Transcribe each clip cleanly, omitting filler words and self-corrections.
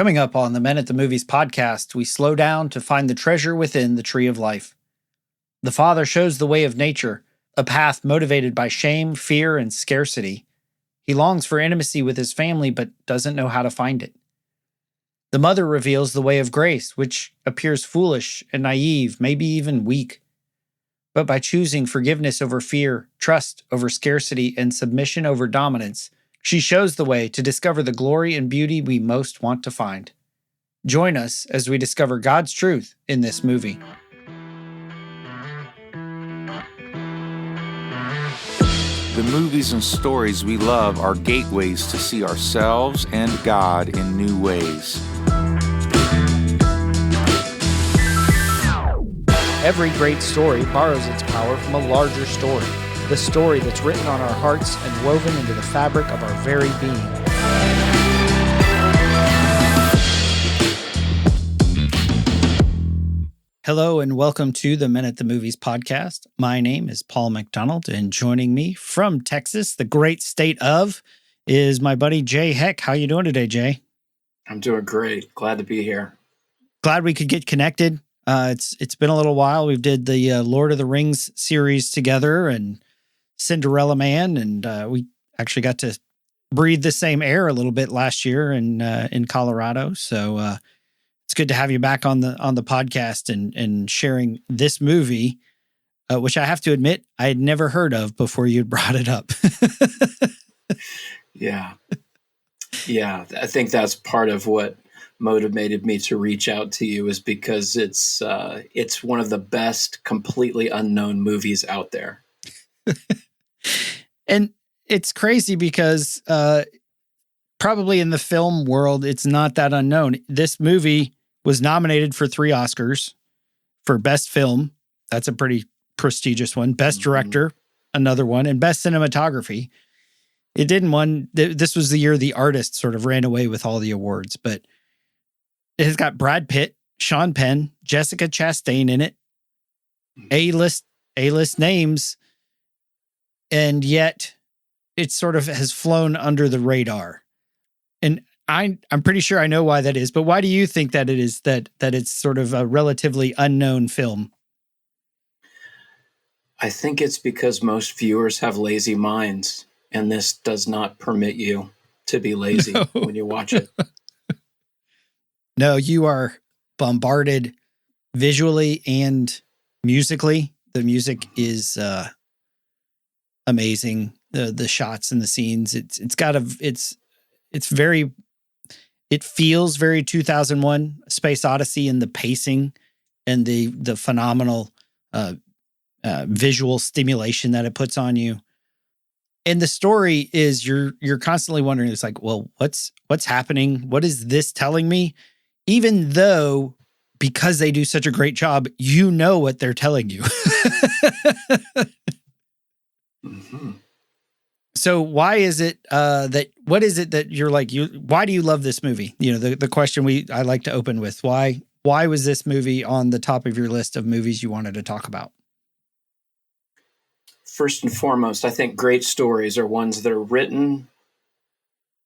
Coming up on the Men at the Movies podcast, we slow down to find the treasure within the tree of life. The father shows the way of nature, a path motivated by shame, fear, and scarcity. He longs for intimacy with his family, but doesn't know how to find it. The mother reveals the way of grace, which appears foolish and naive, maybe even weak. But by choosing forgiveness over fear, trust over scarcity, and submission over dominance, she shows the way to discover the glory and beauty we most want to find. Join us as we discover God's truth in this movie. The movies and stories we love are gateways to see ourselves and God in new ways. Every great story borrows its power from a larger story, the story that's written on our hearts and woven into the fabric of our very being. Hello and welcome to the Men at the Movies podcast. My name is Paul McDonald, and joining me from Texas, the great state of, is my buddy Jay Heck. How you doing today, Jay? I'm doing great. Glad to be here. Glad we could get connected. It's been a little while. We did the Lord of the Rings series together and Cinderella Man, and we actually got to breathe the same air a little bit last year in Colorado. So it's good to have you back on the podcast and sharing this movie, which I have to admit I had never heard of before you brought it up. Yeah. I think that's part of what motivated me to reach out to you, is because it's one of the best completely unknown movies out there. And it's crazy because probably in the film world, it's not that unknown. This movie was nominated for 3 Oscars for Best Film. That's a pretty prestigious one. Best Director, another one, and Best Cinematography. It didn't win. This was the year The Artist sort of ran away with all the awards, but it has got Brad Pitt, Sean Penn, Jessica Chastain in it. A-list names. And yet it sort of has flown under the radar. And I'm pretty sure I know why that is, but why do you think that it is that it's sort of a relatively unknown film? I think it's because most viewers have lazy minds, and this does not permit you to be lazy when you watch it. No, you are bombarded visually and musically. The music is amazing. The shots and the scenes. It feels very 2001: Space Odyssey in the pacing and the phenomenal visual stimulation that it puts on you. And the story is you're constantly wondering, it's like, well, what's happening? What is this telling me? Even though, because they do such a great job, you know what they're telling you. Mm-hmm. So why is it what is it that you're like, why do you love this movie? You know, the question I like to open with, why was this movie on the top of your list of movies you wanted to talk about? First and foremost, I think great stories are ones that are written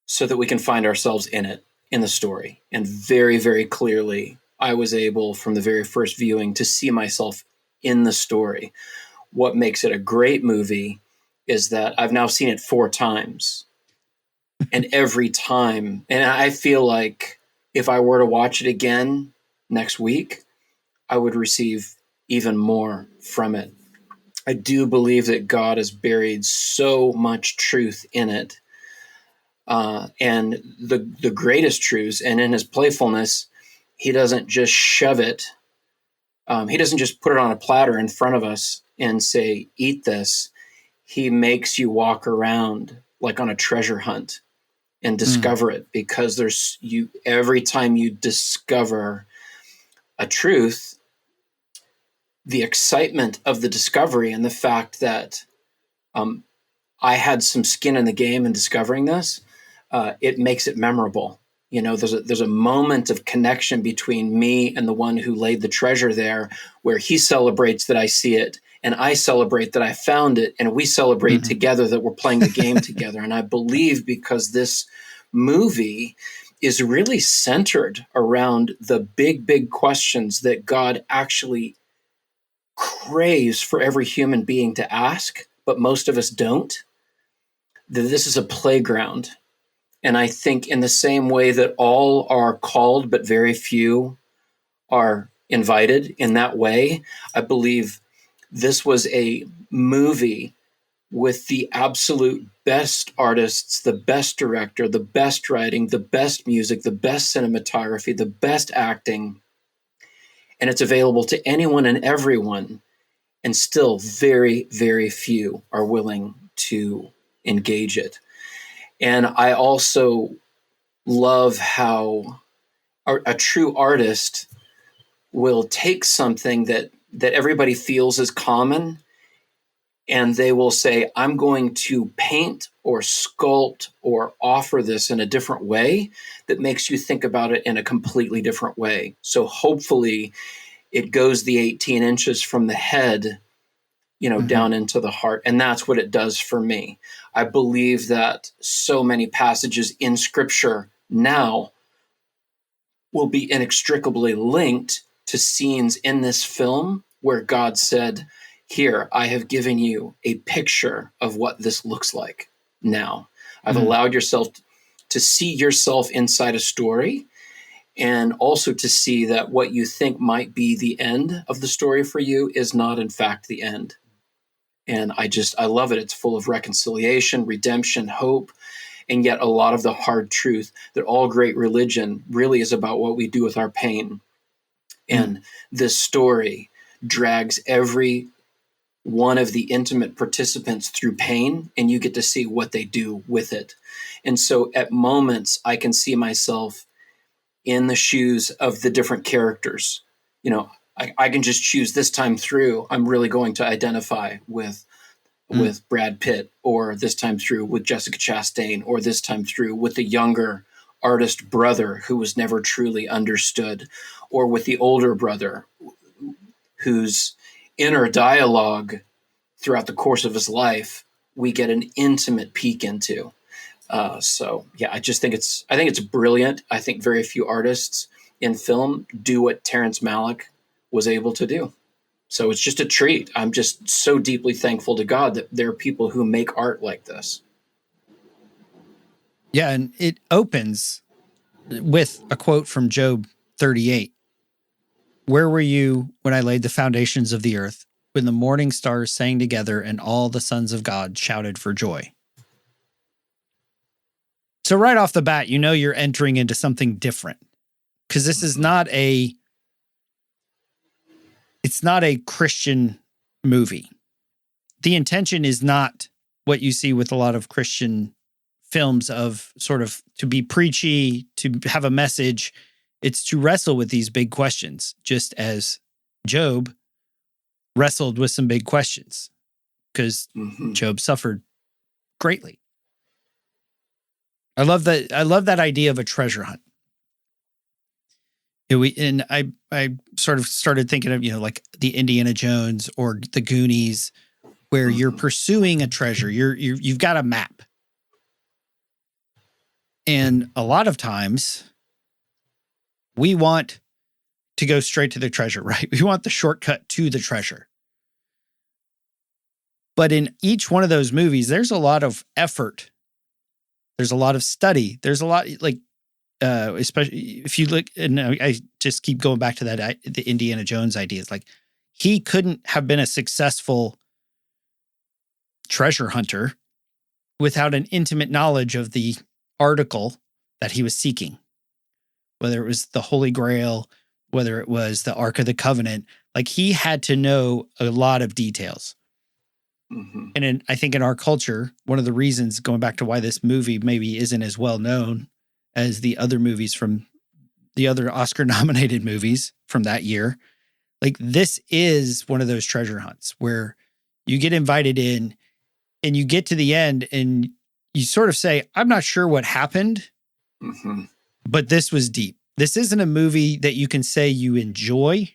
so that we can find ourselves in the story. And very, very clearly, I was able from the very first viewing to see myself in the story. What makes it a great movie is that I've now seen it 4 times. And every time, and I feel like if I were to watch it again next week, I would receive even more from it. I do believe that God has buried so much truth in it. And the greatest truths, and in his playfulness, he doesn't just shove it. He doesn't just put it on a platter in front of us and say, eat this. He makes you walk around like on a treasure hunt and discover it, because every time you discover a truth, the excitement of the discovery and the fact that I had some skin in the game in discovering this, it makes it memorable. You know, there's a moment of connection between me and the one who laid the treasure there, where he celebrates that I see it, and I celebrate that I found it, and we celebrate together that we're playing the game together. And I believe because this movie is really centered around the big, big questions that God actually craves for every human being to ask, but most of us don't. That this is a playground. And I think in the same way that all are called, but very few are invited in that way, I believe this was a movie with the absolute best artists, the best director, the best writing, the best music, the best cinematography, the best acting. And it's available to anyone and everyone. And still very, very few are willing to engage it. And I also love how a true artist will take something that everybody feels is common, and they will say, I'm going to paint or sculpt or offer this in a different way that makes you think about it in a completely different way. So hopefully it goes the 18 inches from the head, down into the heart. And that's what it does for me. I believe that so many passages in Scripture now will be inextricably linked to scenes in this film where God said, here, I have given you a picture of what this looks like now. I've allowed yourself to see yourself inside a story, and also to see that what you think might be the end of the story for you is not, in fact, the end. And I love it. It's full of reconciliation, redemption, hope, and yet a lot of the hard truth that all great religion really is about what we do with our pain. And this story drags every one of the intimate participants through pain, and you get to see what they do with it. And so at moments, I can see myself in the shoes of the different characters. I can just choose this time through, I'm really going to identify with Brad Pitt, or this time through with Jessica Chastain, or this time through with the younger artist brother who was never truly understood, or with the older brother whose inner dialogue throughout the course of his life we get an intimate peek into. I think it's brilliant. I think very few artists in film do what Terrence Malick was able to do. So it's just a treat. I'm just so deeply thankful to God that there are people who make art like this. Yeah, and it opens with a quote from Job 38. Where were you when I laid the foundations of the earth, when the morning stars sang together and all the sons of God shouted for joy? So right off the bat, you're entering into something different, because this is not a Christian movie. The intention is not what you see with a lot of Christian films of sort of to be preachy, to have a message. It's to wrestle with these big questions, just as Job wrestled with some big questions, because Job suffered greatly. I love that idea of a treasure hunt. I sort of started thinking of, like the Indiana Jones or the Goonies, where you're pursuing a treasure. You've got a map. And a lot of times we want to go straight to the treasure, right? We want the shortcut to the treasure. But in each one of those movies, there's a lot of effort. There's a lot of study. There's a lot, like, especially if you look, and I just keep going back to that, the Indiana Jones ideas. Like, he couldn't have been a successful treasure hunter without an intimate knowledge of the article that he was seeking, whether it was the Holy Grail, whether it was the Ark of the Covenant. Like, he had to know a lot of details. And I think in our culture, one of the reasons, going back to why this movie maybe isn't as well known as the other movies from the other Oscar-nominated movies from that year, like, this is one of those treasure hunts where you get invited in and you get to the end and you sort of say, I'm not sure what happened, but this was deep. This isn't a movie that you can say you enjoy.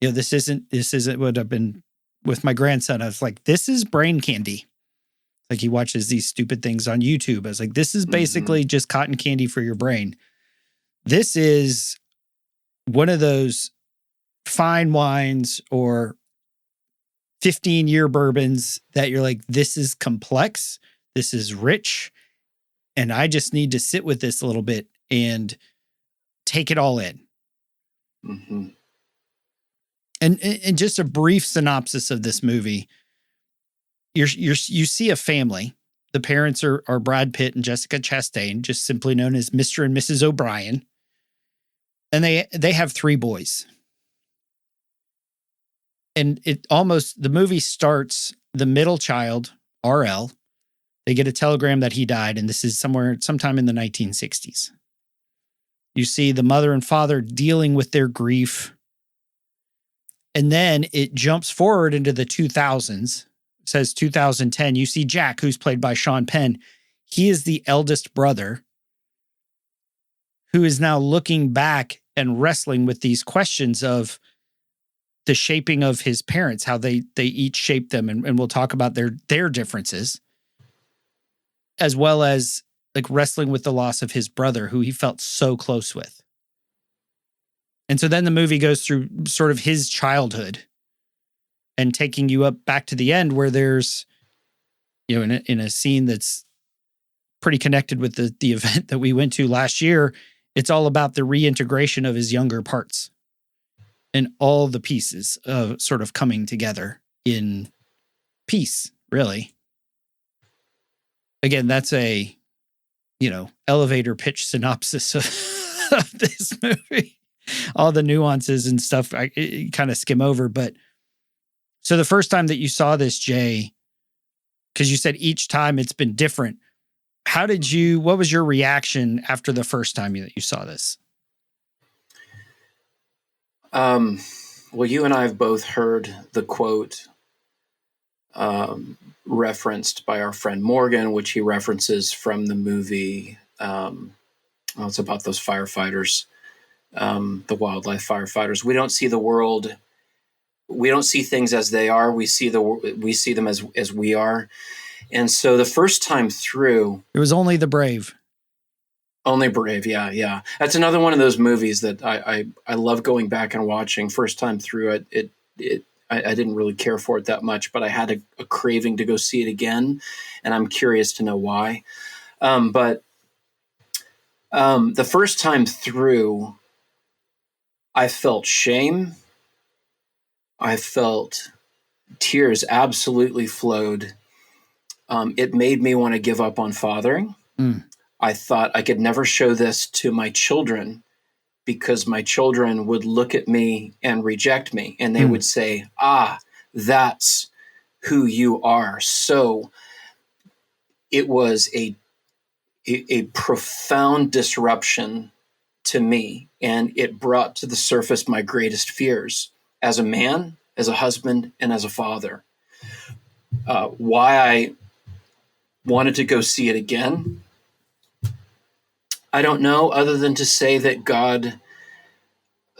This isn't what I've been with my grandson. I was like, this is brain candy. Like he watches these stupid things on YouTube. I was like, this is basically just cotton candy for your brain. This is one of those fine wines or 15-year bourbons that you're like, this is complex, this is rich, and I just need to sit with this a little bit and take it all in. Mm-hmm. And just a brief synopsis of this movie. You see a family. The parents are Brad Pitt and Jessica Chastain, just simply known as Mr. and Mrs. O'Brien. And they have 3 boys. And the movie starts, the middle child, RL, they get a telegram that he died, and this is sometime in the 1960s. You see the mother and father dealing with their grief. And then it jumps forward into the 2000s. It says 2010. You see Jack, who's played by Sean Penn. He is the eldest brother who is now looking back and wrestling with these questions of the shaping of his parents, how they each shaped them. And we'll talk about their differences, as well as like wrestling with the loss of his brother, who he felt so close with. And so then the movie goes through sort of his childhood and taking you up back to the end where there's, in a scene that's pretty connected with the event that we went to last year, it's all about the reintegration of his younger parts and all the pieces of sort of coming together in peace, really. Again, that's a, elevator pitch synopsis of this movie. All the nuances and stuff I kind of skim over. But so the first time that you saw this, Jay, because you said each time it's been different, what was your reaction after the first time that you saw this? Well, you and I have both heard the quote referenced by our friend Morgan, which he references from the movie. It's about those firefighters, the wildlife firefighters. We don't see the world. We don't see things as they are. We see them as we are. And so the first time through, it was only the brave. Only brave, yeah. That's another one of those movies that I love going back and watching. First time through it, I didn't really care for it that much, but I had a craving to go see it again, and I'm curious to know why. But the first time through, I felt shame. I felt tears absolutely flowed. It made me want to give up on fathering. I thought I could never show this to my children because my children would look at me and reject me. And they would say, that's who you are. So it was a profound disruption to me. And it brought to the surface my greatest fears as a man, as a husband, and as a father. Why I wanted to go see it again, I don't know, other than to say that God,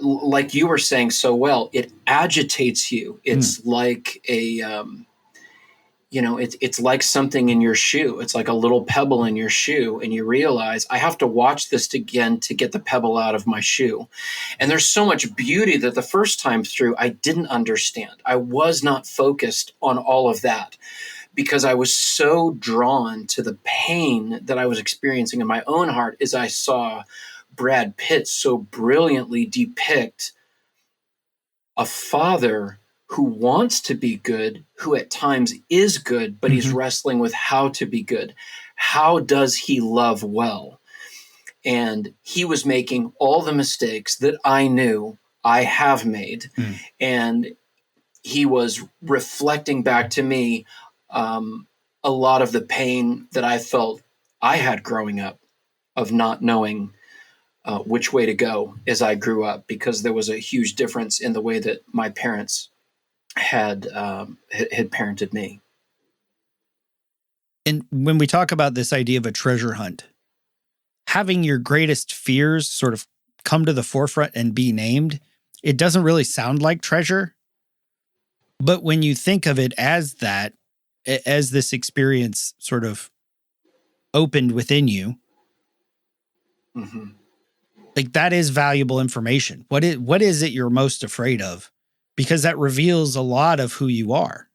like you were saying so well, it agitates you. It's like it's like something in your shoe. It's like a little pebble in your shoe, and you realize I have to watch this again to get the pebble out of my shoe. And there's so much beauty that the first time through I didn't understand. I was not focused on all of that, because I was so drawn to the pain that I was experiencing in my own heart as I saw Brad Pitt so brilliantly depict a father who wants to be good, who at times is good, but he's wrestling with how to be good. How does he love well? And he was making all the mistakes that I knew I have made. And he was reflecting back to me a lot of the pain that I felt I had growing up, of not knowing which way to go as I grew up, because there was a huge difference in the way that my parents had parented me. And when we talk about this idea of a treasure hunt, having your greatest fears sort of come to the forefront and be named, it doesn't really sound like treasure. But when you think of it as that, as this experience sort of opened within you, Mm-hmm. like that is valuable information. What is it you're most afraid of? Because that reveals a lot of who you are.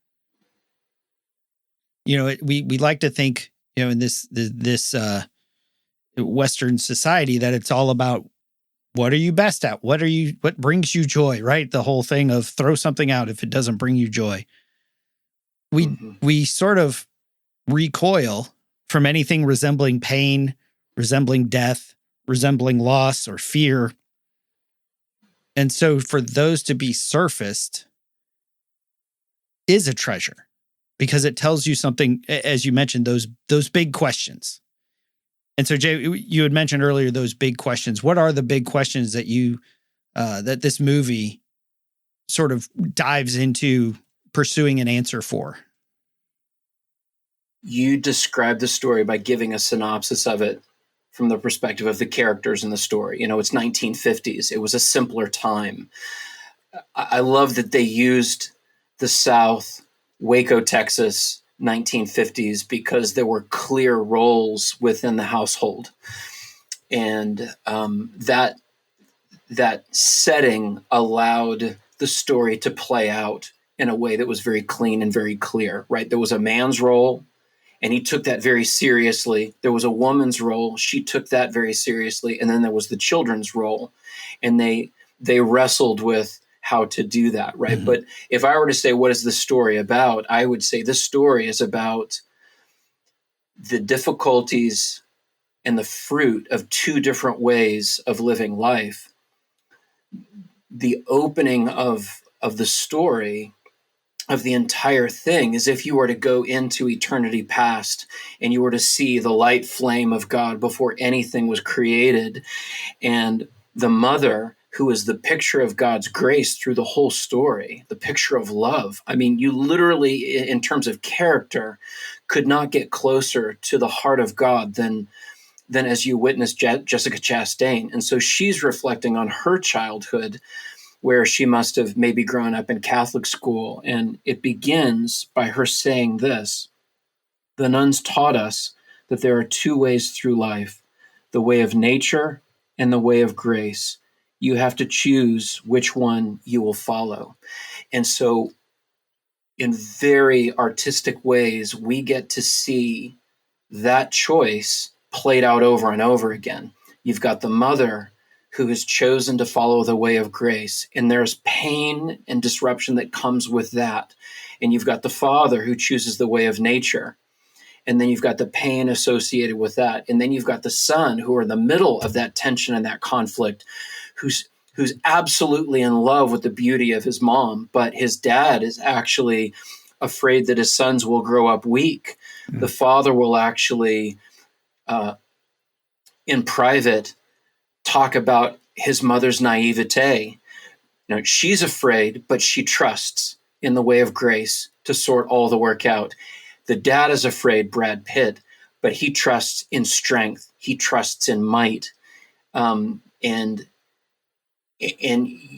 You know, we like to think, you know, in this Western society that it's all about what are you best at? What brings you joy, right? The whole thing of throw something out if it doesn't bring you joy. We sort of recoil from anything resembling pain, resembling death, resembling loss or fear. And so for those to be surfaced is a treasure because it tells you something, as you mentioned, those big questions. And so, Jay, you had mentioned earlier those big questions. What are the big questions that that this movie sort of dives into pursuing an answer for? You described the story by giving a synopsis of it from the perspective of the characters in the story. You know, it's 1950s. It was a simpler time. I love that they used the South, Waco, Texas, 1950s, because there were clear roles within the household. And that setting allowed the story to play out in a way that was very clean and very clear, right? There was a man's role, and he took that very seriously. There was a woman's role. She took that very seriously. And then there was the children's role. And they wrestled with how to do that, right? Mm-hmm. But if I were to say, what is the story about? I would say this story is about the difficulties and the fruit of two different ways of living life. The opening of the story of the entire thing is if you were to go into eternity past and you were to see the light flame of God before anything was created, and the mother who is the picture of God's grace through the whole story, the picture of love. I mean, you literally, in terms of character, could not get closer to the heart of God than as you witnessed Jessica Chastain. And so she's reflecting on her childhood, where she must have maybe grown up in Catholic school. And it begins by her saying this: the nuns taught us that there are two ways through life, the way of nature and the way of grace. You have to choose which one you will follow. And so in very artistic ways, we get to see that choice played out over and over again. You've got the mother who has chosen to follow the way of grace, and there's pain and disruption that comes with that. And you've got the father who chooses the way of nature, and then you've got the pain associated with that. And then you've got the son who are in the middle of that tension and that conflict, who's absolutely in love with the beauty of his mom, but his dad is actually afraid that his sons will grow up weak. Mm. The father will actually, in private, talk about his mother's naivete. You know, she's afraid, but she trusts in the way of grace to sort all the work out. The dad is afraid, Brad Pitt, but he trusts in strength. He trusts in might. And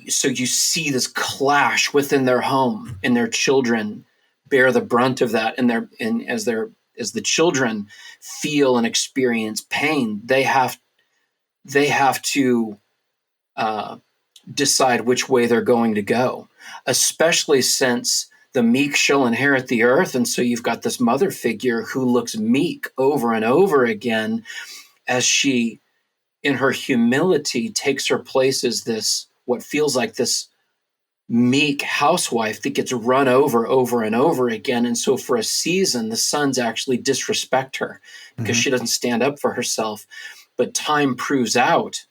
so you see this clash within their home, and their children bear the brunt of that. And as the children feel and experience pain, they have to decide which way they're going to go, especially since the meek shall inherit the earth. And so you've got this mother figure who looks meek over and over again as she, in her humility, takes her place as this, what feels like this meek housewife that gets run over and over again. And so for a season, the sons actually disrespect her because she doesn't stand up for herself. But time proves out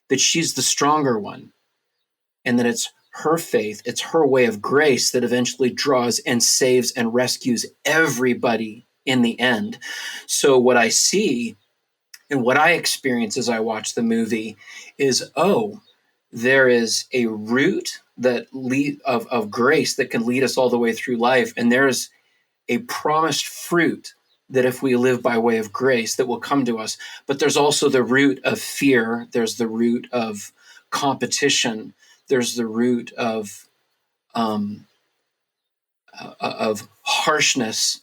that she's the stronger one, and that it's her faith, it's her way of grace that eventually draws and saves and rescues everybody in the end. So what I see and what I experience as I watch the movie is, there is a root that of grace that can lead us all the way through life, and there's a promised fruit that if we live by way of grace that will come to us. But there's also the root of fear. There's the root of competition. There's the root of of harshness,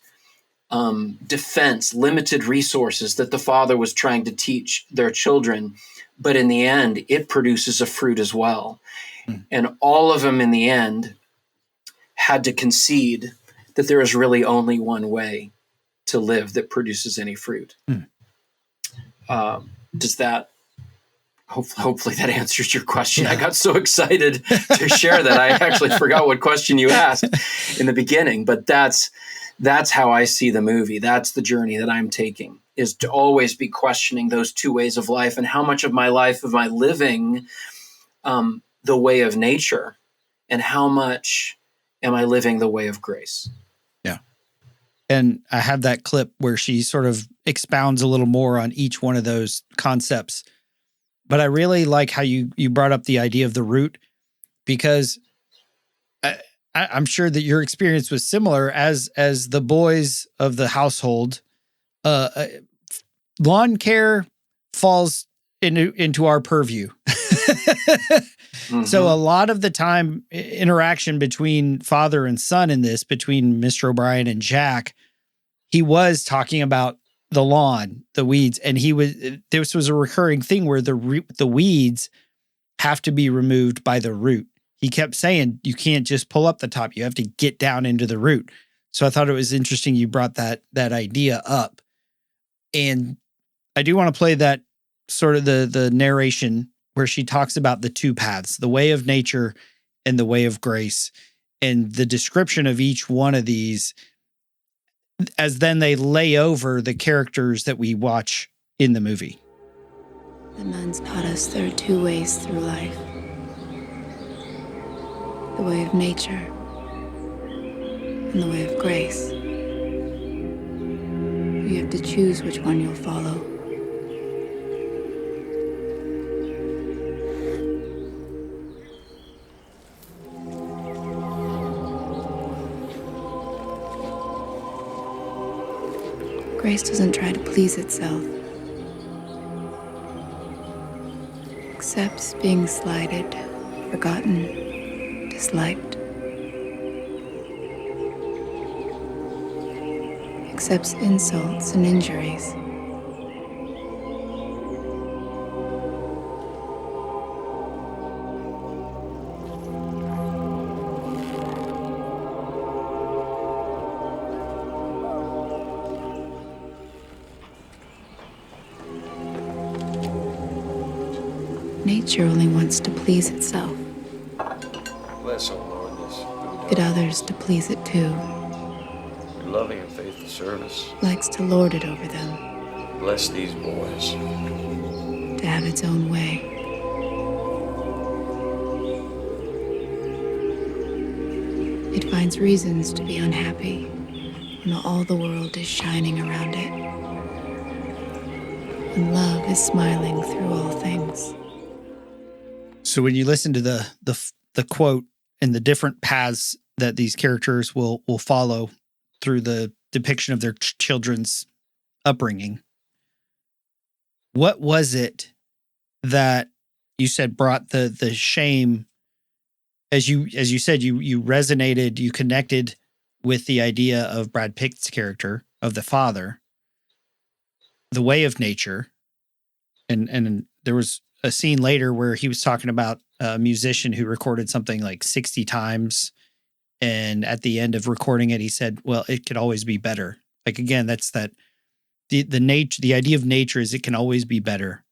defense, limited resources that the father was trying to teach their children. But in the end, it produces a fruit as well. And all of them in the end had to concede that there is really only one way to live that produces any fruit. Does that, hopefully that answers your question. I got so excited to share that I actually forgot what question you asked in the beginning, but that's how I see the movie. That's the journey that I'm taking, is to always be questioning those two ways of life, and how much of my life am I living the way of nature, and how much am I living the way of grace? Yeah. And I have that clip where she sort of expounds a little more on each one of those concepts. But I really like how you brought up the idea of the root, because I'm sure that your experience was similar as the boys of the household. Lawn care falls into our purview. So a lot of the time, interaction between father and son in this, between Mr. O'Brien and Jack, he was talking about the lawn, the weeds, and this was a recurring thing where the weeds have to be removed by the root. He kept saying, you can't just pull up the top. You have to get down into the root. So I thought it was interesting you brought that idea up. And I do want to play that sort of the narration where she talks about the two paths, the way of nature and the way of grace, and the description of each one of these, as then they lay over the characters that we watch in the movie. The nuns taught us there are two ways through life. The way of nature and the way of grace. You have to choose which one you'll follow. Grace doesn't try to please itself. Accepts being slighted, forgotten, disliked. Accepts insults and injuries. Nature only wants to please itself. Bless, O Lord, this Get others to please it too. your loving and faithful service. Likes to lord it over them, Bless these boys. to have its own way. It finds reasons to be unhappy when all the world is shining around it. When love is smiling through all things. So when you listen to the quote and the different paths that these characters will follow through the depiction of their children's upbringing, what was it that you said brought the shame? As you said, you resonated, you connected with the idea of Brad Pitt's character of the father, the way of nature, and there was a scene later where he was talking about a musician who recorded something like 60 times. And at the end of recording it, he said, well, it could always be better. Like, again, that's the nature, the idea of nature is it can always be better.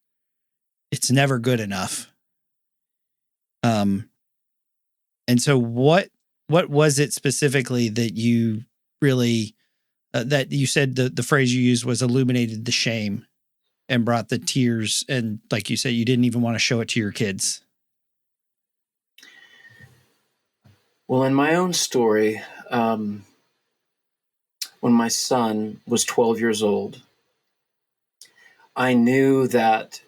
It's never good enough. And so what was it specifically that you really, that you said the phrase you used was illuminated the shame and brought the tears, and like you said, you didn't even want to show it to your kids? Well, in my own story, when my son was 12 years old, I knew that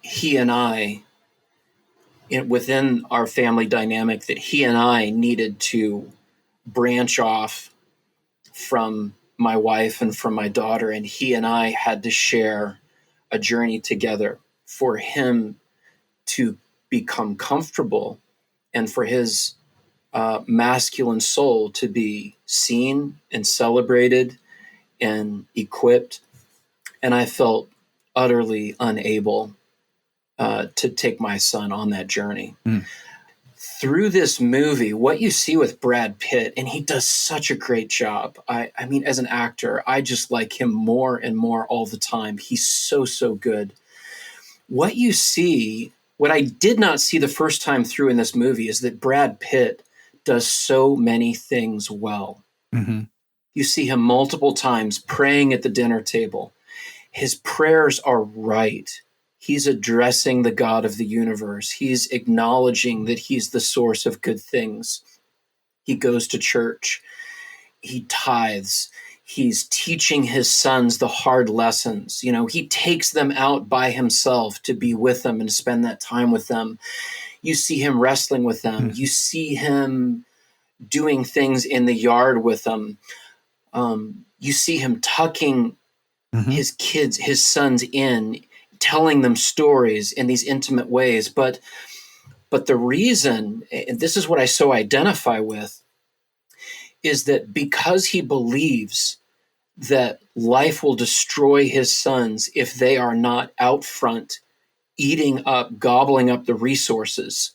he and I, within our family dynamic, that he and I needed to branch off from my wife and from my daughter, and he and I had to share a journey together for him to become comfortable and for his masculine soul to be seen and celebrated and equipped. And I felt utterly unable to take my son on that journey. Through this movie, what you see with Brad Pitt, and he does such a great job. I mean, as an actor, I just like him more and more all the time. He's so, so good. What you see, what I did not see the first time through in this movie is that Brad Pitt does so many things well. Mm-hmm. You see him multiple times praying at the dinner table. His prayers are right. He's addressing the God of the universe. He's acknowledging that he's the source of good things. He goes to church. He tithes. He's teaching his sons the hard lessons. You know, he takes them out by himself to be with them and spend that time with them. You see him wrestling with them. You see him doing things in the yard with them. You see him tucking his kids, his sons in, telling them stories in these intimate ways. But the reason, and this is what I so identify with, is that because he believes that life will destroy his sons if they are not out front, eating up, gobbling up the resources,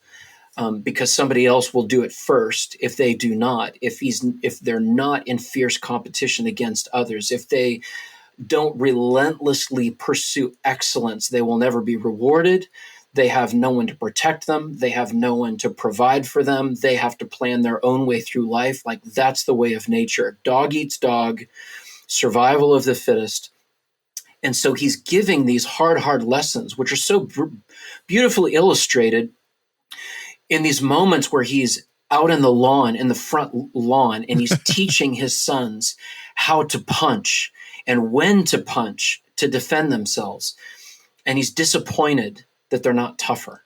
because somebody else will do it first if they do not, if they're not in fierce competition against others, if they don't relentlessly pursue excellence, they will never be rewarded. They have no one to protect them. They have no one to provide for them. They have to plan their own way through life. Like, that's the way of nature. Dog eats dog, survival of the fittest. And so he's giving these hard lessons, which are so beautifully illustrated in these moments where he's out in the lawn, in the front lawn, and he's teaching his sons how to punch and when to punch to defend themselves. And he's disappointed that they're not tougher.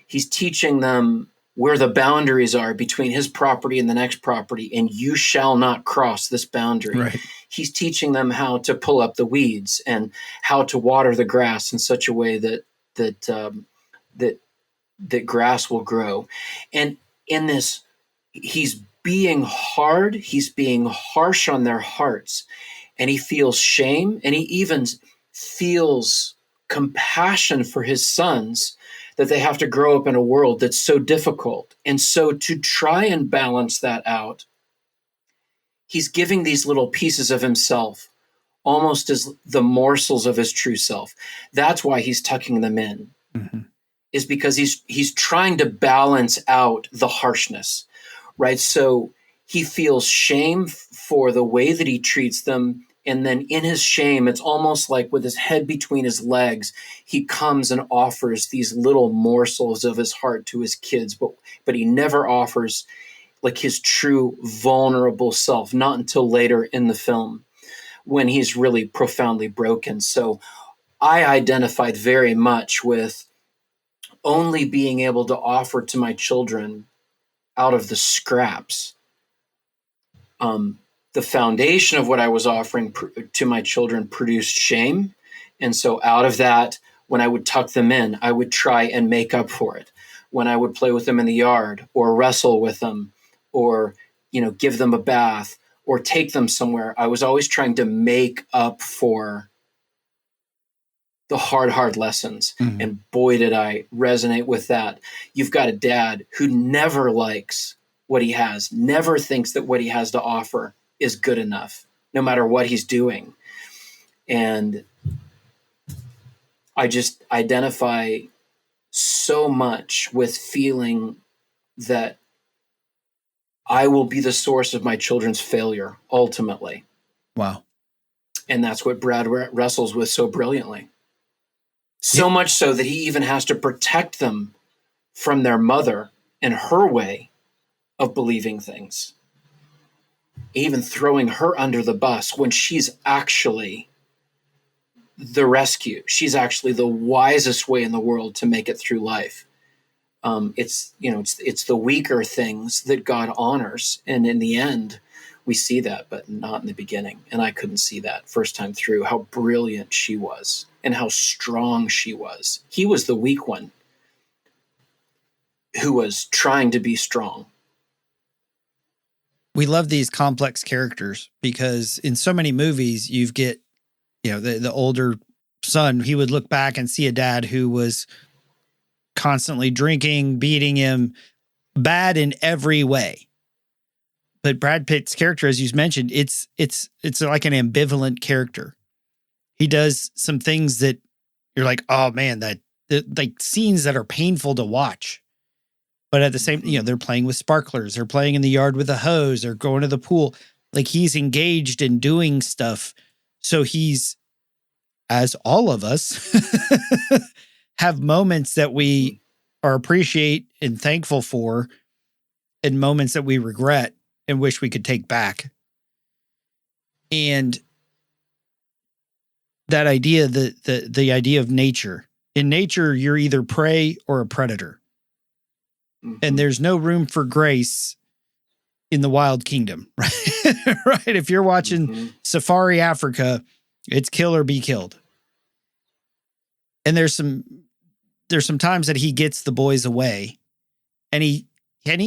He's teaching them where the boundaries are between his property and the next property, and you shall not cross this boundary. Right. He's teaching them how to pull up the weeds and how to water the grass in such a way that grass will grow. And in this, he's being hard, he's being harsh on their hearts, and he feels shame, and he even feels compassion for his sons that they have to grow up in a world that's so difficult. And so to try and balance that out, he's giving these little pieces of himself almost as the morsels of his true self. That's why he's tucking them in, is because he's trying to balance out the harshness, right? So he feels shame for the way that he treats them. And then in his shame, it's almost like with his head between his legs, he comes and offers these little morsels of his heart to his kids, but he never offers like his true vulnerable self, not until later in the film when he's really profoundly broken. So I identified very much with only being able to offer to my children out of the scraps. The foundation of what I was offering to my children produced shame. And so out of that, when I would tuck them in, I would try and make up for it. When I would play with them in the yard or wrestle with them or, give them a bath or take them somewhere, I was always trying to make up for the hard lessons. And boy, did I resonate with that. You've got a dad who never likes what he has, never thinks that what he has to offer is good enough, no matter what he's doing. And I just identify so much with feeling that I will be the source of my children's failure, ultimately. Wow. And that's what Brad wrestles with so brilliantly. So much so that he even has to protect them from their mother and her way of believing things. Even throwing her under the bus when she's actually the rescue. She's actually the wisest way in the world to make it through life. It's the weaker things that God honors. And in the end, we see that, but not in the beginning. And I couldn't see that first time through, how brilliant she was and how strong she was. He was the weak one who was trying to be strong. we love these complex characters because in so many movies you get, the older son, he would look back and see a dad who was constantly drinking, beating him, bad in every way. But Brad Pitt's character, as you mentioned, it's like an ambivalent character. He does some things that you're like, oh man, like scenes that are painful to watch. But at the same, they're playing with sparklers, they're playing in the yard with a hose, they're going to the pool. Like he's engaged in doing stuff. So he's, as all of us, have moments that we are appreciate and thankful for, and moments that we regret and wish we could take back. And that idea, the idea of nature. In nature, you're either prey or a predator. And there's no room for grace in the wild kingdom, right? Right? If you're watching Safari Africa, it's kill or be killed. And there's some times that he gets the boys away, and he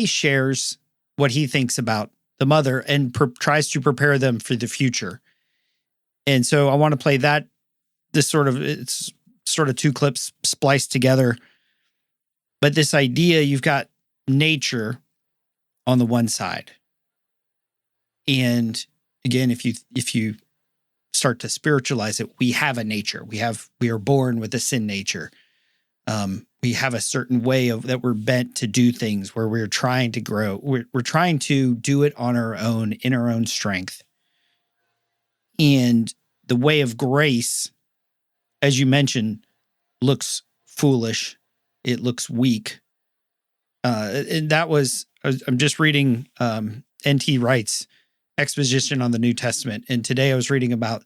shares what he thinks about the mother and tries to prepare them for the future. And so I want to play that. It's sort of two clips spliced together. But this idea, you've got nature on the one side. And again, if you start to spiritualize it, we have a nature. We are born with a sin nature. We have a certain way that we're bent to do things, where we're trying to grow. We're trying to do it on our own, in our own strength. And the way of grace, as you mentioned, looks foolish. It looks weak. And I'm just reading N.T. Wright's exposition on the New Testament. And today I was reading about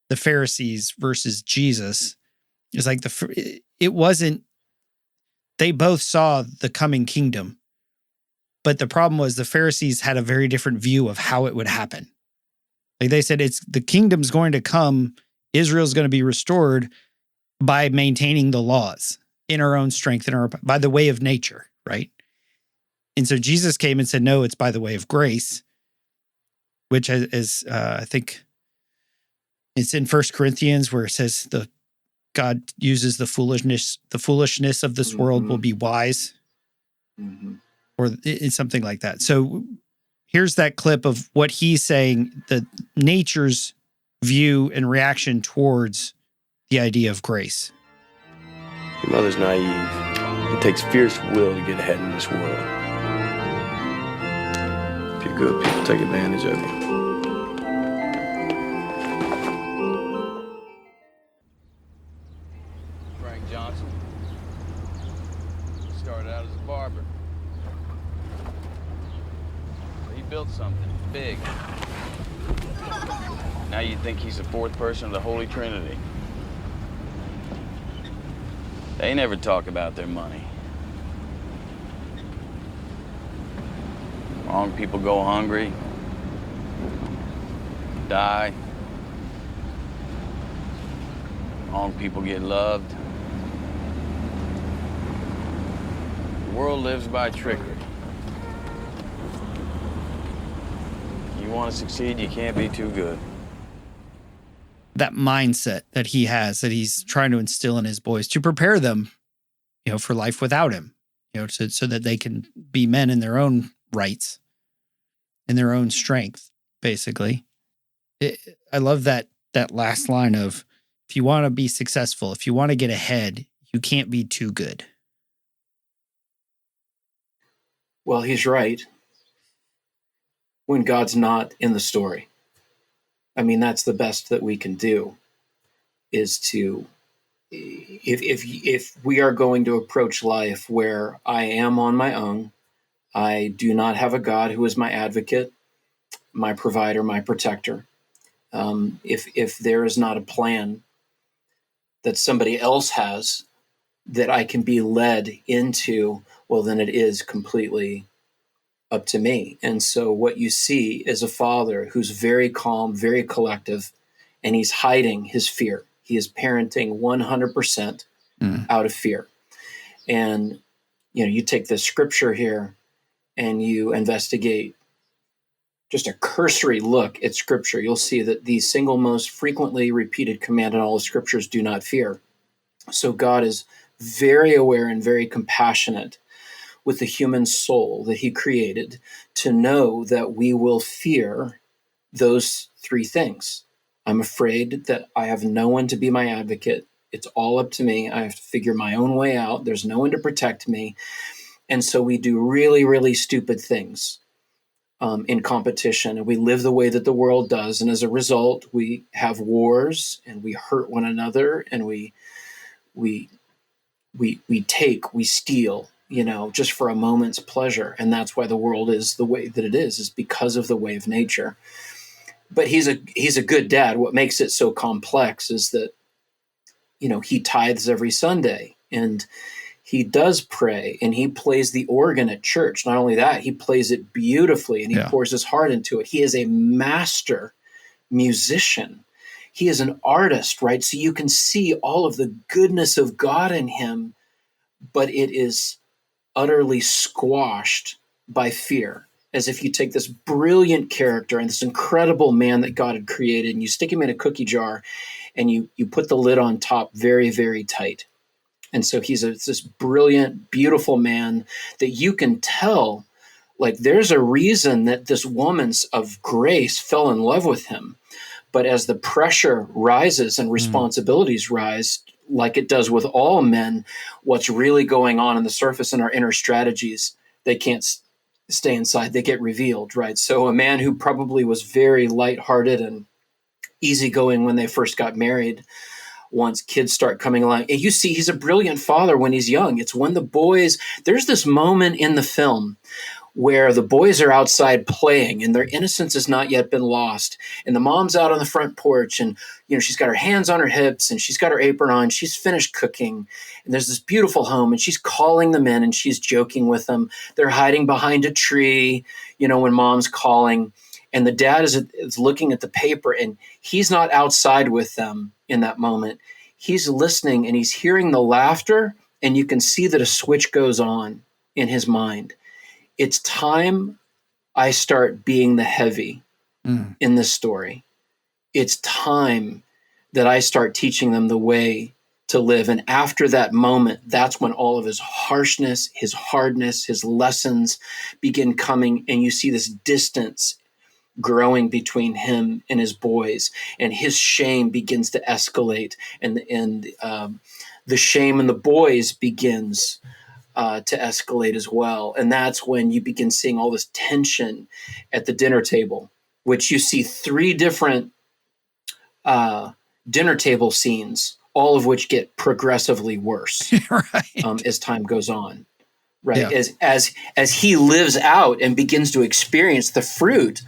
the Pharisees versus Jesus. It's like it wasn't, they both saw the coming kingdom. But the problem was the Pharisees had a very different view of how it would happen. Like they said, the kingdom's going to come, Israel's going to be restored by maintaining the laws in our own strength, by the way of nature, right? And so Jesus came and said, no, it's by the way of grace, which is I think it's in 1 Corinthians where it says God uses the foolishness of this world will be wise, or it's something like that. So here's that clip of what he's saying, the nature's view and reaction towards the idea of grace. Your mother's naive. It takes fierce will to get ahead in this world. If you're good, people take advantage of you. Frank Johnson started out as a barber. He built something big. Now you think he's the fourth person of the Holy Trinity. They never talk about their money. Wrong people go hungry, die. Wrong people get loved. The world lives by trickery. You want to succeed, you can't be too good. That mindset that he has, that he's trying to instill in his boys to prepare them, for life without him, so that they can be men in their own rights, in their own strength, basically. I love that last line of, if you want to be successful, if you want to get ahead, you can't be too good. Well, he's right. When God's not in the story. I mean, that's the best that we can do, is to, if we are going to approach life where I am on my own, I do not have a God who is my advocate, my provider, my protector. If there is not a plan that somebody else has that I can be led into, well, then it is completely up to me. And so what you see is a father who's very calm, very collective, and he's hiding his fear. He is parenting 100% out of fear. And, you take the scripture here and you investigate just a cursory look at Scripture, you'll see that the single most frequently repeated command in all of Scriptures, do not fear. So God is very aware and very compassionate with the human soul that he created to know that we will fear those three things. I'm afraid that I have no one to be my advocate. It's all up to me. I have to figure my own way out. There's no one to protect me. And so we do really, really stupid things in competition, and we live the way that the world does. And as a result, we have wars and we hurt one another, and we take, we steal, just for a moment's pleasure. And that's why the world is the way that it is because of the way of nature. But he's a good dad. What makes it so complex is that, he tithes every Sunday, and he does pray, and he plays the organ at church. Not only that, he plays it beautifully, and he pours his heart into it. He is a master musician. He is an artist, right? So you can see all of the goodness of God in him, but it is utterly squashed by fear. As if you take this brilliant character and this incredible man that God had created, and you stick him in a cookie jar, and you put the lid on top very, very tight. And so he's this brilliant, beautiful man that you can tell, like, there's a reason that this woman of grace fell in love with him. But as the pressure rises and responsibilities rise, like it does with all men, what's really going on the surface in our inner strategies, they can't stay inside. They get revealed, right? So a man who probably was very lighthearted and easygoing when they first got married, once kids start coming along, and you see he's a brilliant father when he's young. It's when the boys, there's this moment in the film where the boys are outside playing and their innocence has not yet been lost. And the mom's out on the front porch, and she's got her hands on her hips and she's got her apron on. She's finished cooking, and there's this beautiful home, and she's calling them in and she's joking with them. They're hiding behind a tree, when mom's calling. And the dad is looking at the paper, and he's not outside with them in that moment. He's listening, and he's hearing the laughter, and you can see that a switch goes on in his mind. It's time I start being the heavy in this story. It's time that I start teaching them the way to live. And after that moment, that's when all of his harshness, his hardness, his lessons begin coming, and you see this distance growing between him and his boys, and his shame begins to escalate, and the shame in the boys begins to escalate as well. And that's when you begin seeing all this tension at the dinner table, which you see 3 different dinner table scenes, all of which get progressively worse Right. As time goes on. Right. Yeah. As he lives out and begins to experience the fruit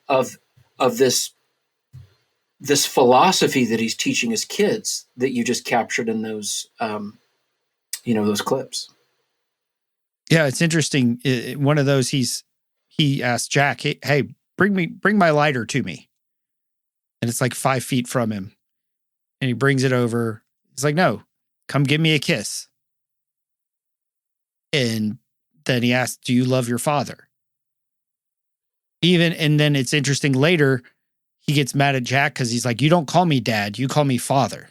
of this philosophy that he's teaching his kids that you just captured in those those clips. Yeah, it's interesting. One of those, he asked Jack, hey, bring my lighter to me. And it's like 5 feet from him. And he brings it over. He's like, no, come give me a kiss. And then he asked, do you love your father? And then it's interesting later, he gets mad at Jack because he's like, you don't call me dad, you call me father.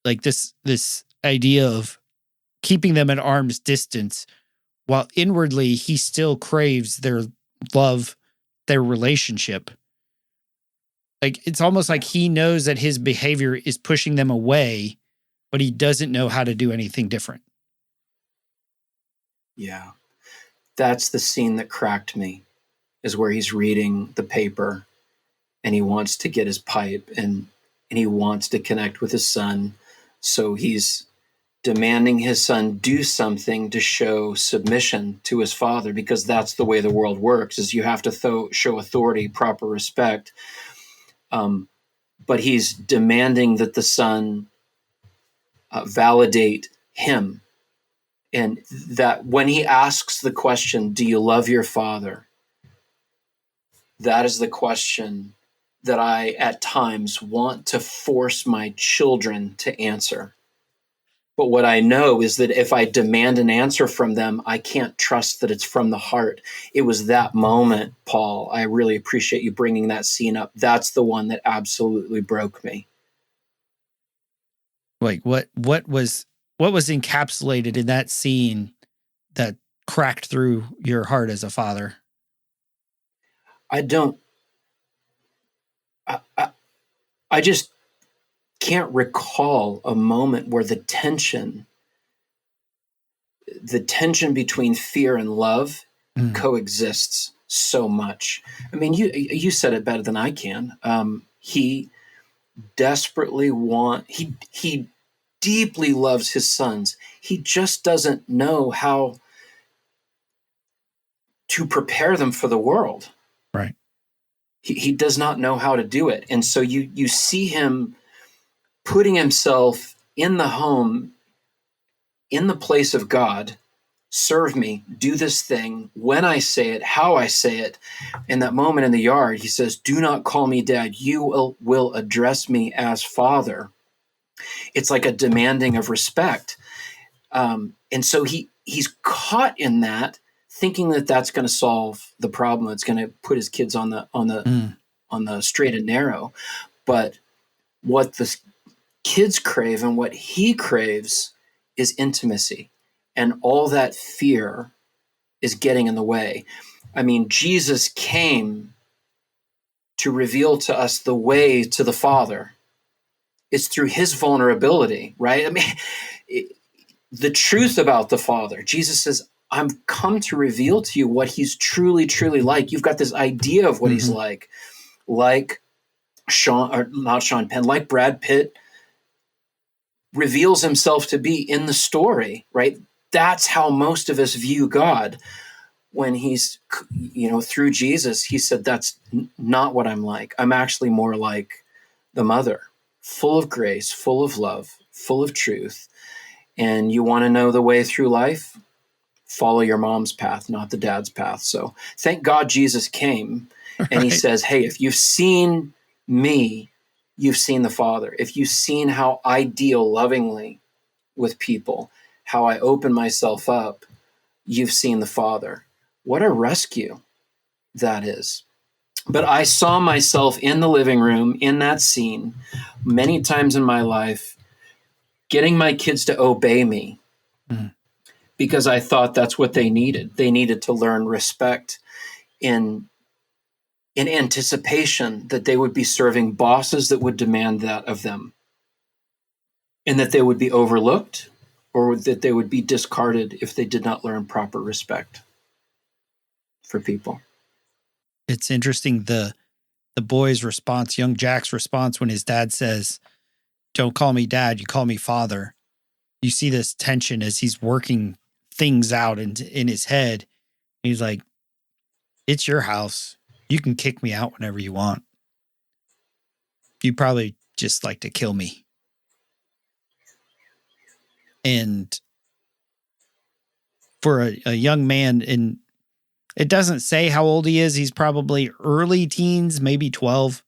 Like this idea of keeping them at arm's distance, while inwardly he still craves their love, their relationship. Like, it's almost like he knows that his behavior is pushing them away, but he doesn't know how to do anything different. Yeah. That's the scene that cracked me, is where he's reading the paper and he wants to get his pipe and he wants to connect with his son. So he's demanding his son do something to show submission to his father, because that's the way the world works, is you have to show authority, proper respect. But he's demanding that the son validate him. And that when he asks the question, do you love your father? That is the question that I, at times, want to force my children to answer. But what I know is that if I demand an answer from them, I can't trust that it's from the heart. It was that moment, Paul. I really appreciate you bringing that scene up. That's the one that absolutely broke me. Like what was encapsulated in that scene that cracked through your heart as a father? I just can't recall a moment where the tension between fear and love coexists so much. I mean, you said it better than I can. He desperately he deeply loves his sons. He just doesn't know how to prepare them for the world. Right. He does not know how to do it. And so you see him putting himself in the home, in the place of God. Serve me, do this thing, when I say it, how I say it. In that moment in the yard, he says, do not call me dad. You will address me as father. It's like a demanding of respect. And so he's caught in that, thinking that that's going to solve the problem. It's going to put his kids on the straight and narrow. But what the kids crave and what he craves is intimacy. And all that fear is getting in the way. I mean, Jesus came to reveal to us the way to the Father. It's through his vulnerability, right? I mean, the truth about the Father. Jesus says, I'm come to reveal to you what he's truly, truly like. You've got this idea of what he's like not Sean Penn, like Brad Pitt reveals himself to be in the story, right? That's how most of us view God. When he's, through Jesus, he said, that's not what I'm like. I'm actually more like the mother, full of grace, full of love, full of truth. And you want to know the way through life? Follow your mom's path, not the dad's path. So thank God Jesus came and he says, hey, if you've seen me, you've seen the Father. If you've seen how I deal lovingly with people, how I open myself up, you've seen the Father. What a rescue that is. But I saw myself in the living room in that scene many times in my life, getting my kids to obey me because I thought that's what they needed. They needed to learn respect in anticipation that they would be serving bosses that would demand that of them, and that they would be overlooked or that they would be discarded if they did not learn proper respect for people. It's interesting the boy's response, young Jack's response when his dad says, don't call me dad, you call me father. You see this tension as he's working things out in his head. He's like, it's your house. You can kick me out whenever you want. You'd probably just like to kill me. And for a young man, and it doesn't say how old he is. He's probably early teens, maybe 12.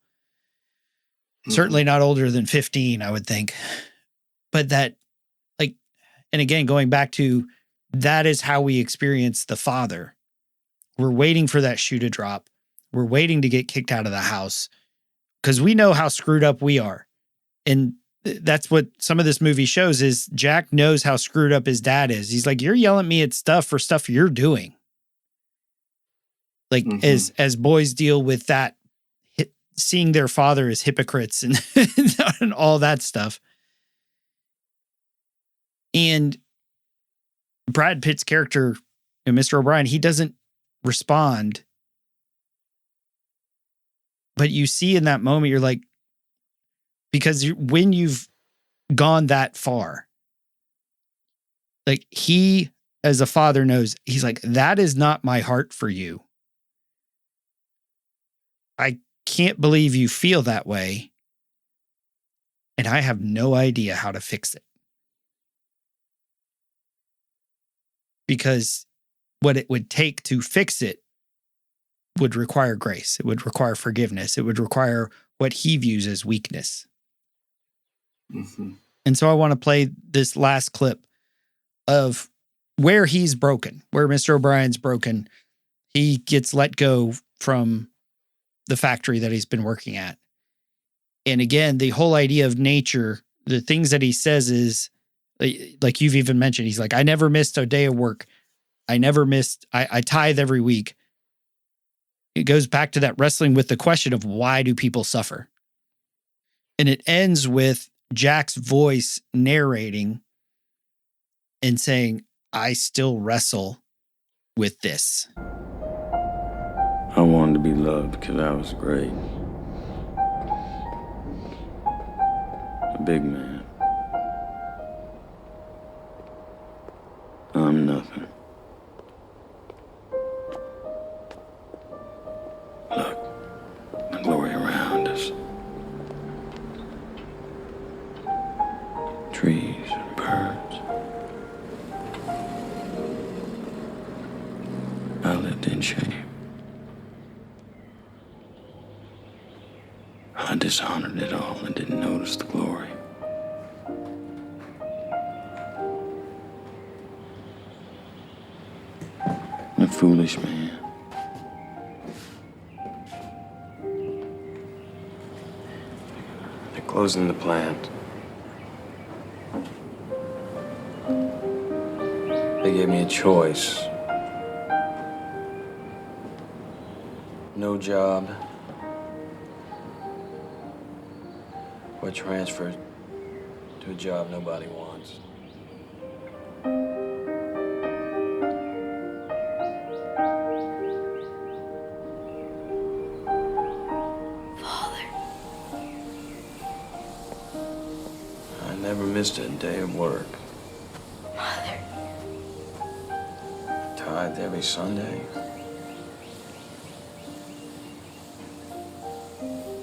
Certainly not older than 15, I would think. But that, like, and again, going back to that is how we experience the Father. We're waiting for that shoe to drop. We're waiting to get kicked out of the house because we know how screwed up we are. And that's what some of this movie shows is Jack knows how screwed up his dad is. He's like, you're yelling at me at stuff for stuff you're doing. Like as boys deal with that, seeing their father as hypocrites and, and all that stuff. And Brad Pitt's character, Mr. O'Brien, he doesn't respond. But you see in that moment, you're like, because when you've gone that far, like he, as a father, knows, he's like, that is not my heart for you. I can't believe you feel that way. And I have no idea how to fix it. Because what it would take to fix it would require grace. It would require forgiveness. It would require what he views as weakness. And so I want to play this last clip of where he's broken, where Mr. O'Brien's broken. He gets let go from the factory that he's been working at. And again, the whole idea of nature, the things that he says is, like you've even mentioned, he's like, I never missed a day of work. I tithe every week. It goes back to that wrestling with the question of why do people suffer? And it ends with Jack's voice narrating and saying, I still wrestle with this. I wanted to be loved because I was great. A big man. I'm nothing. Look, the glory around us. Trees and birds. I lived in shame. I dishonored it all and didn't notice the glory. A foolish man. They're closing the plant. They gave me a choice. No job. Or transfer to a job nobody wants. Father. I never missed a day of work. Mother. Tithed every Sunday.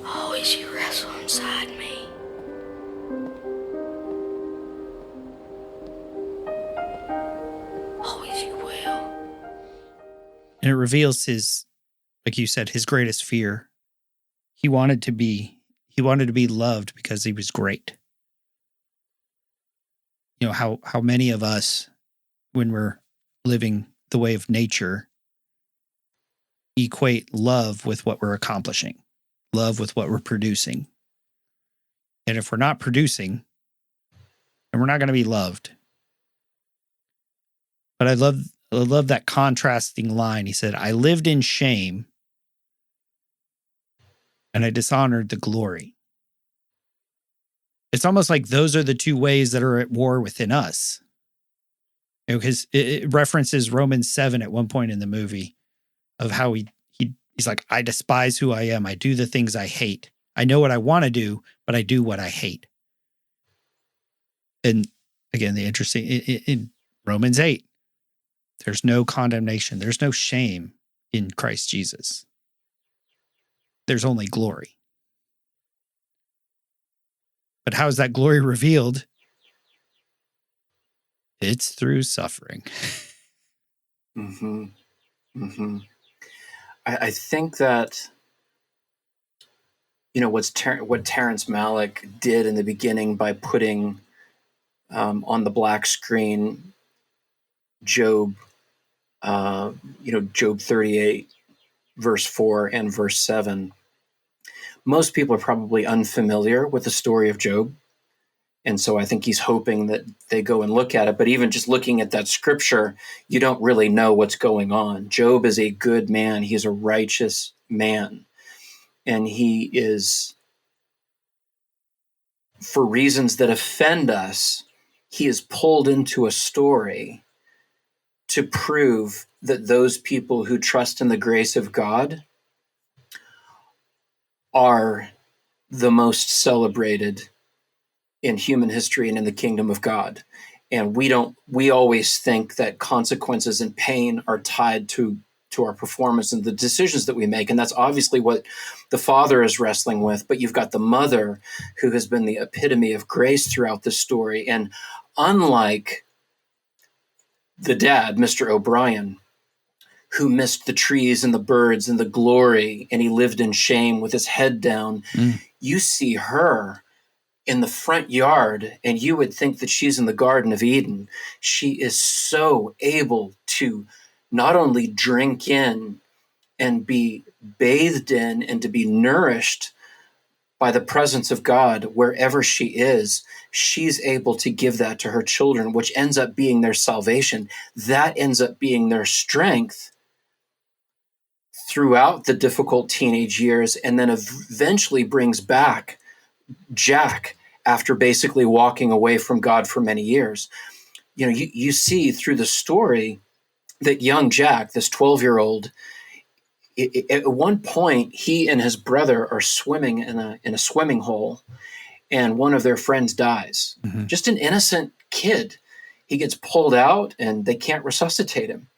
Always you wrestle inside me. Always you will. And it reveals his, like you said, his greatest fear. He wanted to be loved because he was great. You know, how many of us, when we're living the way of nature, equate love with what we're accomplishing, love with what we're producing. And if we're not producing, then we're not going to be loved. But I love that contrasting line. He said, I lived in shame and I dishonored the glory. It's almost like those are the two ways that are at war within us. You know, because it references Romans 7 at one point in the movie of how he's like, I despise who I am. I do the things I hate. I know what I want to do, but I do what I hate. And again, the interesting in Romans 8, there's no condemnation. There's no shame in Christ Jesus. There's only glory. But how is that glory revealed? It's through suffering. Mm-hmm. Mm-hmm. I think that, you know, what Terrence Malick did in the beginning by putting on the black screen Job, Job 38, verse 4 and verse 7. Most people are probably unfamiliar with the story of Job. And so I think he's hoping that they go and look at it. But even just looking at that scripture, you don't really know what's going on. Job is a good man. He's a righteous man. And he is, for reasons that offend us, he is pulled into a story to prove that those people who trust in the grace of God are the most celebrated in human history and in the kingdom of God. And we always think that consequences and pain are tied to our performance and the decisions that we make. And that's obviously what the father is wrestling with. But you've got the mother who has been the epitome of grace throughout the story. And unlike the dad, Mr. O'Brien, who missed the trees and the birds and the glory, and he lived in shame with his head down, you see her in the front yard, and you would think that she's in the Garden of Eden. She is so able to not only drink in and be bathed in and to be nourished by the presence of God wherever she is. She's able to give that to her children, which ends up being their salvation. That ends up being their strength throughout the difficult teenage years, and then eventually brings back Jack after basically walking away from God for many years. You know, you see through the story that young Jack, this 12-year-old, at one point, he and his brother are swimming in a swimming hole, and one of their friends dies. Mm-hmm. Just an innocent kid. He gets pulled out, and they can't resuscitate him.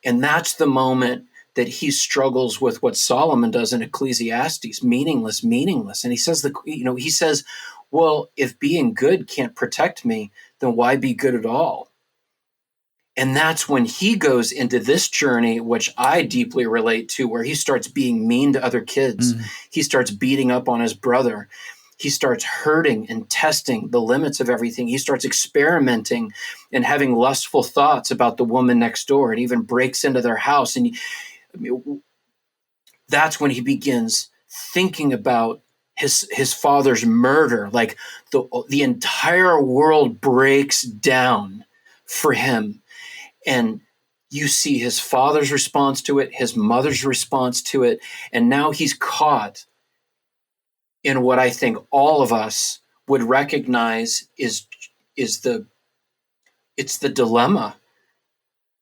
And that's the moment that he struggles with what Solomon does in Ecclesiastes, meaningless. And he says, well, if being good can't protect me, then why be good at all? And that's when he goes into this journey, which I deeply relate to, where he starts being mean to other kids. Mm. He starts beating up on his brother. He starts hurting and testing the limits of everything. He starts experimenting and having lustful thoughts about the woman next door, and even breaks into their house. And that's when he begins thinking about his father's murder. Like the entire world breaks down for him. And you see his father's response to it, his mother's response to it, and now he's caught in what I think all of us would recognize is the dilemma.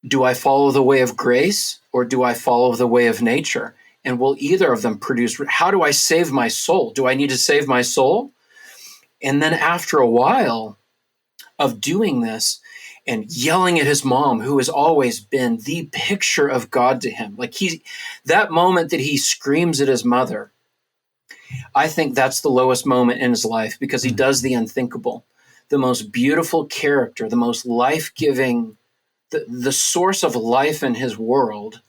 Do I follow the way of grace, or do I follow the way of nature? And will either of them produce? How do I save my soul? Do I need to save my soul? And then after a while of doing this, and yelling at his mom, who has always been the picture of God to him. Like that moment that he screams at his mother, I think that's the lowest moment in his life, because he does the unthinkable. The most beautiful character, the most life-giving, the source of life in his world,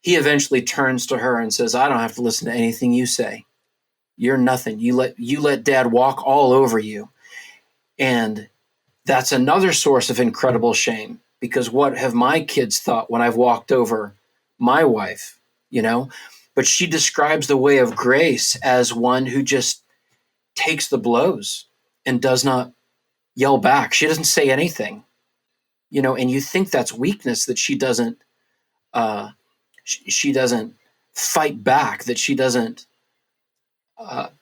he eventually turns to her and says, I don't have to listen to anything you say. You're nothing. You let dad walk all over you. And that's another source of incredible shame, because what have my kids thought when I've walked over my wife, But she describes the way of grace as one who just takes the blows and does not yell back. She doesn't say anything, and you think that's weakness, that she doesn't fight back, that she doesn't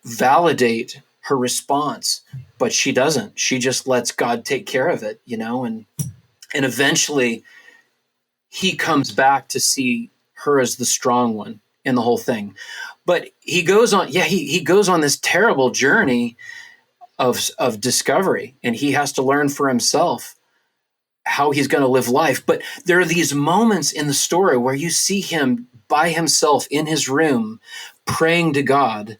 validate her response, but she doesn't. She just lets God take care of it, and eventually he comes back to see her as the strong one in the whole thing. But he goes on, he goes on this terrible journey of discovery, and he has to learn for himself how he's going to live life. But there are these moments in the story where you see him by himself in his room praying to God,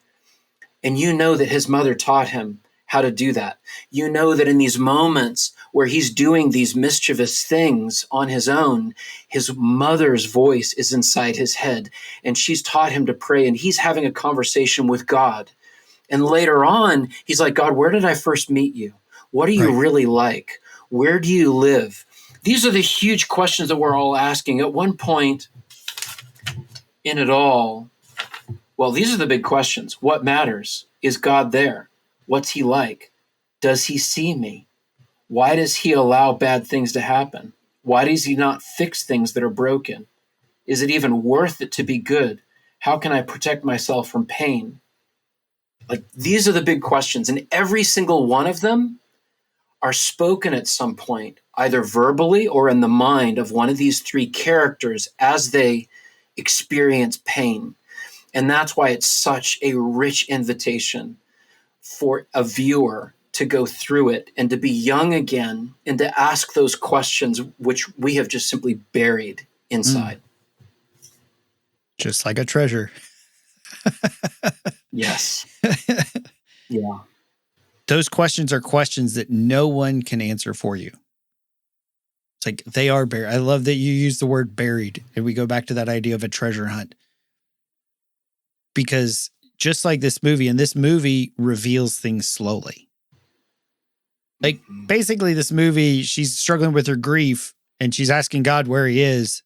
and that his mother taught him how to do that. That in these moments where he's doing these mischievous things on his own, his mother's voice is inside his head, and she's taught him to pray, and he's having a conversation with God. And later on, he's like, God, where did I first meet you? What are you really like? Where do you live? These are the huge questions that we're all asking. At one point in it all, well, these are the big questions. What matters? Is God there? What's he like? Does he see me? Why does he allow bad things to happen? Why does he not fix things that are broken? Is it even worth it to be good? How can I protect myself from pain? Like, these are the big questions, and every single one of them are spoken at some point, either verbally or in the mind of one of these three characters as they experience pain. And that's why it's such a rich invitation for a viewer to go through it and to be young again and to ask those questions which we have just simply buried inside. Just like a treasure. Yes. Yeah. Those questions are questions that no one can answer for you. It's like they are buried. I love that you use the word buried. And we go back to that idea of a treasure hunt. Because just like this movie, and this movie reveals things slowly. Like, basically, this movie, she's struggling with her grief, and she's asking God where he is,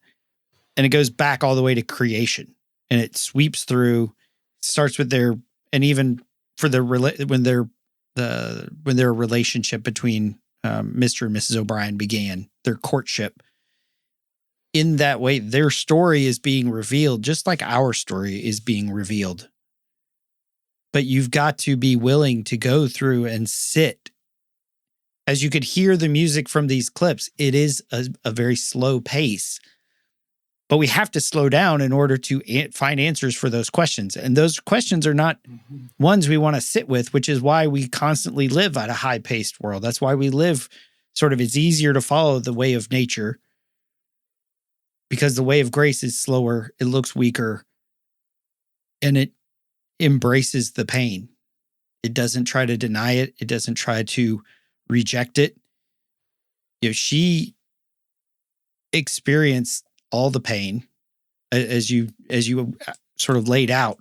and it goes back all the way to creation, and it sweeps through, starts with their, and even for their, when their relationship between Mr. and Mrs. O'Brien began, their courtship. In that way, their story is being revealed, just like our story is being revealed. But you've got to be willing to go through and sit. As you could hear the music from these clips, it is a very slow pace. But we have to slow down in order to find answers for those questions. And those questions are not ones we want to sit with, which is why we constantly live at a high-paced world. That's why we live sort of, it's easier to follow the way of nature, because the way of grace is slower, it looks weaker, and it embraces the pain. It doesn't try to deny it. It doesn't try to reject it. You know, she experienced all the pain as you sort of laid out.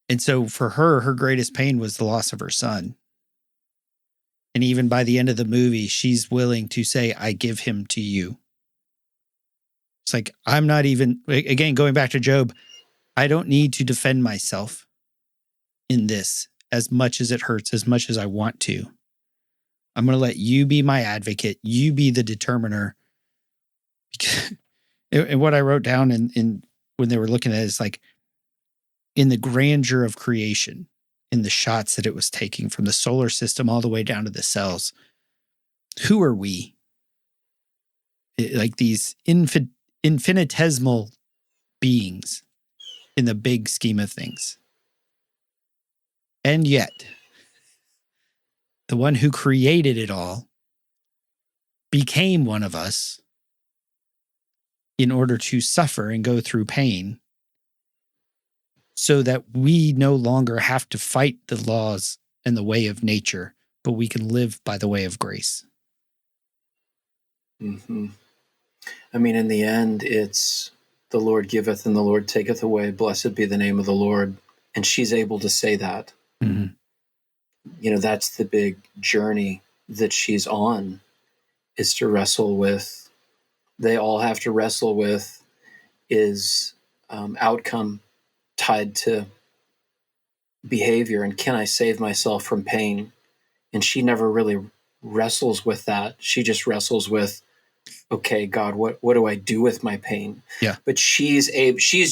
And so for her, her greatest pain was the loss of her son. And even by the end of the movie, she's willing to say, I give him to you. It's like, I'm not even, again, going back to Job, I don't need to defend myself in this as much as it hurts, as much as I want to. I'm going to let you be my advocate. You be the determiner. And what I wrote down in when they were looking at it is like, in the grandeur of creation, in the shots that it was taking from the solar system all the way down to the cells, who are we? Like these infinitesimal beings in the big scheme of things. And yet, the one who created it all became one of us in order to suffer and go through pain, so that we no longer have to fight the laws and the way of nature, but we can live by the way of grace. Mm-hmm. I mean, in the end, it's the Lord giveth and the Lord taketh away. Blessed be the name of the Lord. And she's able to say that. Mm-hmm. You know, that's the big journey that she's on, is to wrestle with. They all have to wrestle with is outcome tied to behavior, and can I save myself from pain? And she never really wrestles with that. She just wrestles with, okay, God, what do I do with my pain? Yeah. But she's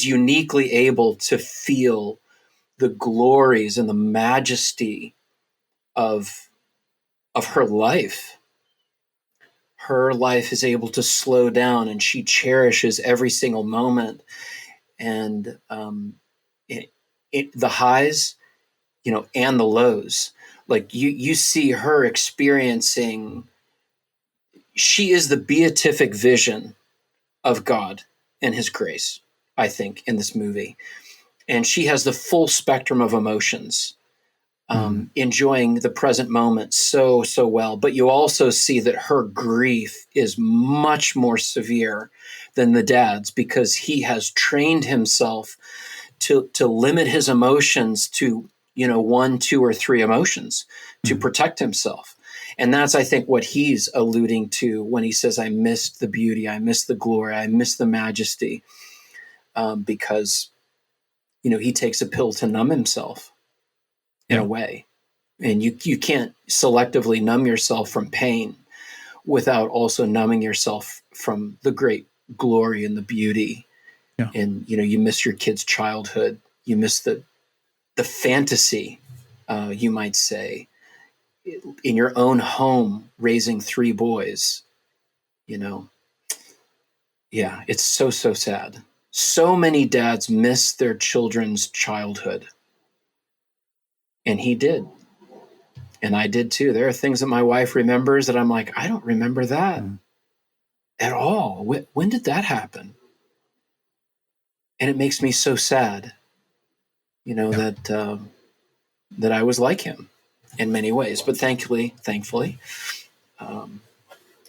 uniquely able to feel the glories and the majesty of her life. Her life is able to slow down, and she cherishes every single moment. And the highs, you know, and the lows. Like you see her experiencing, she is the beatific vision of God and his grace, I think, in this movie. And she has the full spectrum of emotions, enjoying the present moment so well. But you also see that her grief is much more severe than the dad's, because he has trained himself to limit his emotions to, you know, 1, 2, or 3 emotions to protect himself. And that's, I think, what he's alluding to when he says, I missed the beauty, I missed the glory, I missed the majesty, because, you know, he takes a pill to numb himself in a way. And you can't selectively numb yourself from pain without also numbing yourself from the great glory and the beauty. Yeah. And, you know, you miss your kid's childhood. You miss the fantasy, you might say, in your own home, raising 3 boys, you know. Yeah, it's so sad. So many dads miss their children's childhood. And he did. And I did too. There are things that my wife remembers that I'm like, I don't remember that at all. When did that happen? And it makes me so sad, you know, that I was like him in many ways. But thankfully,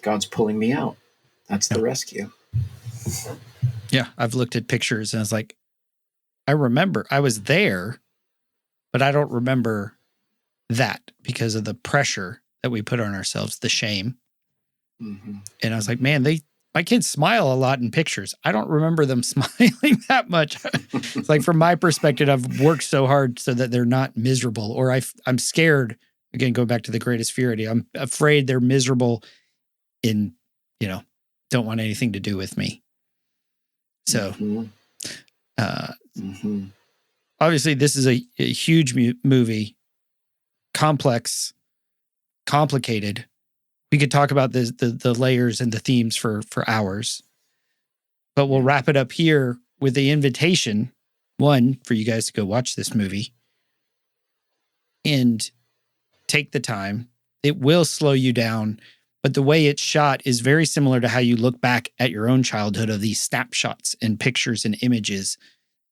God's pulling me out. That's the rescue. Yeah, I've looked at pictures and it's like, I remember I was there, but I don't remember that because of the pressure that we put on ourselves, the shame. Mm-hmm. And I was like, man, my kids smile a lot in pictures. I don't remember them smiling that much. It's like, from my perspective, I've worked so hard so that they're not miserable, or I'm scared. Again, going back to the greatest fear idea, I'm afraid they're miserable in, don't want anything to do with me. So, obviously this is a huge movie, complex, complicated. We could talk about the layers and the themes for hours, but we'll wrap it up here with the invitation, one, for you guys to go watch this movie and take the time. It will slow you down, but the way it's shot is very similar to how you look back at your own childhood, of these snapshots and pictures and images.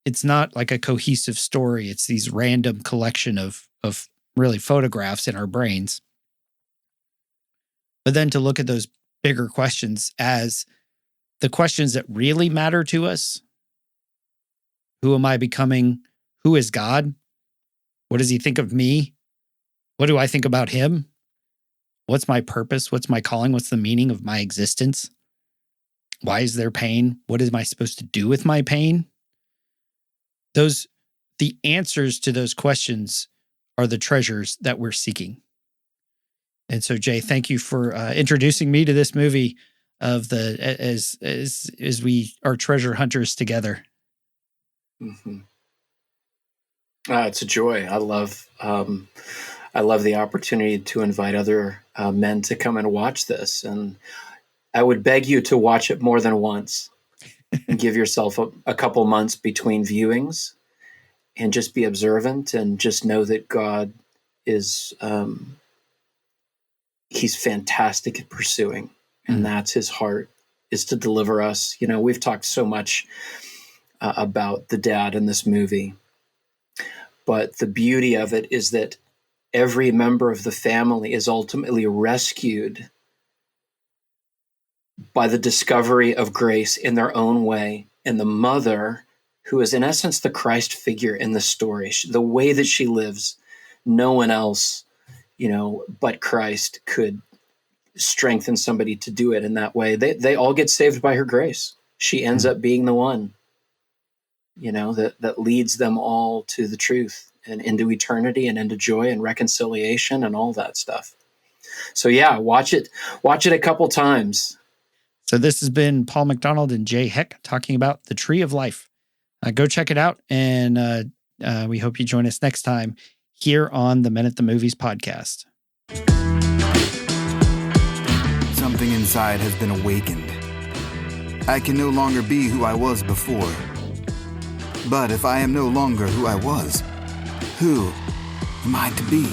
It's not like a cohesive story. It's these random collection of really photographs in our brains. But then to look at those bigger questions as the questions that really matter to us. Who am I becoming? Who is God? What does he think of me? What do I think about him? What's my purpose? What's my calling? What's the meaning of my existence? Why is there pain? What am I supposed to do with my pain? The answers to those questions are the treasures that we're seeking. And so, Jay, thank you for introducing me to this movie as we are treasure hunters together. Mm-hmm. It's a joy. I love the opportunity to invite other men to come and watch this. And I would beg you to watch it more than once and give yourself a couple months between viewings and just be observant and just know that God is, he's fantastic at pursuing. And that's his heart, is to deliver us. We've talked so much about the dad in this movie, but the beauty of it is that every member of the family is ultimately rescued by the discovery of grace in their own way. And the mother, who is in essence the Christ figure in the story, the way that she lives, no one else, but Christ could strengthen somebody to do it in that way. They all get saved by her grace. She ends up being the one, that leads them all to the truth and into eternity and into joy and reconciliation and all that stuff. So yeah, watch it a couple times. So this has been Paul McDonald and Jay Heck talking about The Tree of Life. Go check it out, and we hope you join us next time here on the Men at the Movies podcast. Something inside has been awakened. I can no longer be who I was before. But if I am no longer who I was, who am I to be?